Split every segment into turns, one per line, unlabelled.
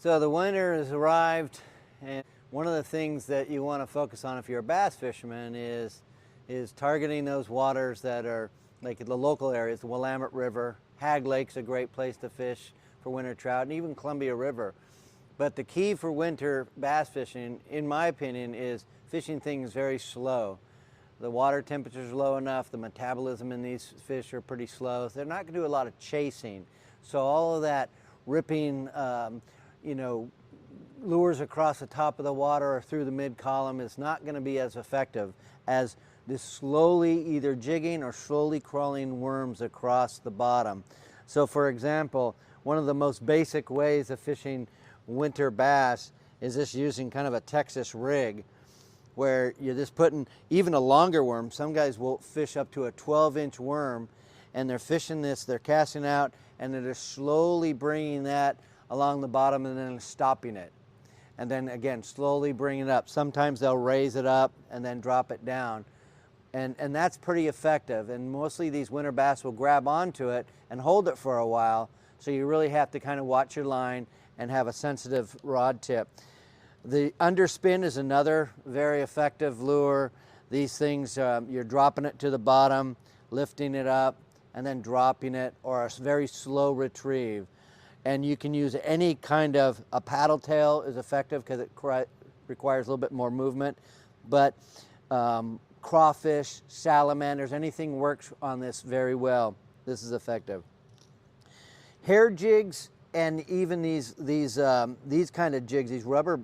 So the winter has arrived, and one of the things that you want to focus on if you're a bass fisherman is targeting those waters that are like the local areas. The Willamette River, Hag Lake's a great place to fish for winter trout, and even Columbia River. But the key for winter bass fishing, in my opinion, is fishing things very slow. The water temperature's low enough, the metabolism in these fish are pretty slow. They're not going to do a lot of chasing. So all of that ripping, lures across the top of the water or through the mid-column is not going to be as effective as this slowly either jigging or slowly crawling worms across the bottom. So for example, one of the most basic ways of fishing winter bass is just using kind of a Texas rig, where you're just putting even a longer worm. Some guys will fish up to a 12-inch worm, and they're fishing this, they're casting out, and they're just slowly bringing that along the bottom and then stopping it. And then again, slowly bring it up. Sometimes they'll raise it up and then drop it down. And that's pretty effective. And mostly these winter bass will grab onto it and hold it for a while. So you really have to kind of watch your line and have a sensitive rod tip. The underspin is another very effective lure. These things, you're dropping it to the bottom, lifting it up, and then dropping it, or a very slow retrieve. And you can use any kind of, a paddle tail is effective because it requires a little bit more movement, but crawfish, salamanders, anything works on this very well. This is effective. Hair jigs and even these kind of jigs, these rubber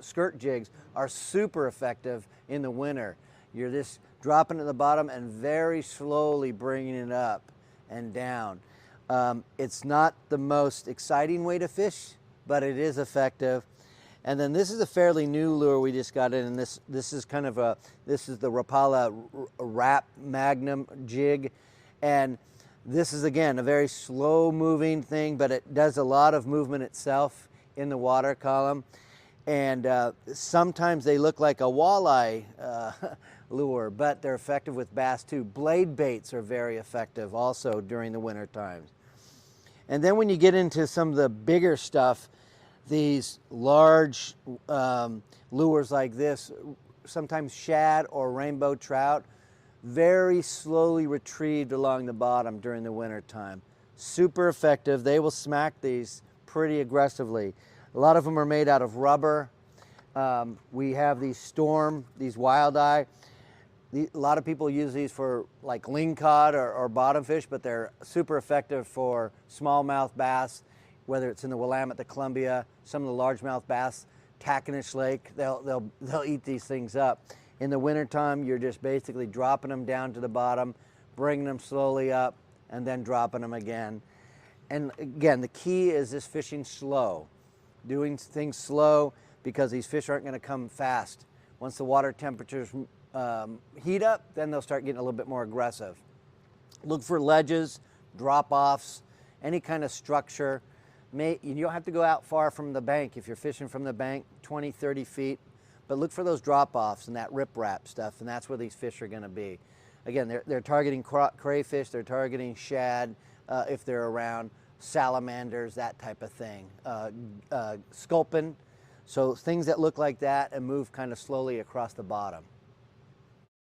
skirt jigs, are super effective in the winter. You're just dropping it at the bottom and very slowly bringing it up and down. It's not the most exciting way to fish, but it is effective. And then this is a fairly new lure we just got in, and this is kind of this is the Rapala Wrap Magnum jig. And this is, again, a very slow moving thing, but it does a lot of movement itself in the water column. And sometimes they look like a walleye lure, but they're effective with bass too. Blade baits are very effective also during the winter times. And then when you get into some of the bigger stuff, these large lures like this, sometimes shad or rainbow trout, very slowly retrieved along the bottom during the winter time. Super effective. They will smack these pretty aggressively. A lot of them are made out of rubber. We have these Storm, these Wild Eye. A lot of people use these for like lingcod or bottom fish, but they're super effective for smallmouth bass, whether it's in the Willamette, the Columbia, some of the largemouth bass, Tackanish Lake, they'll eat these things up. In the wintertime, you're just basically dropping them down to the bottom, bringing them slowly up, and then dropping them again. And again, the key is this fishing slow, doing things slow, because these fish aren't going to come fast. Once the water temperatures heat up, then they'll start getting a little bit more aggressive. Look for ledges, drop-offs, any kind of structure. You don't have to go out far from the bank if you're fishing from the bank, 20, 30 feet. But look for those drop-offs and that riprap stuff, and that's where these fish are going to be. Again, they're targeting crayfish, they're targeting shad if they're around, salamanders, that type of thing. Sculpin, so things that look like that and move kind of slowly across the bottom.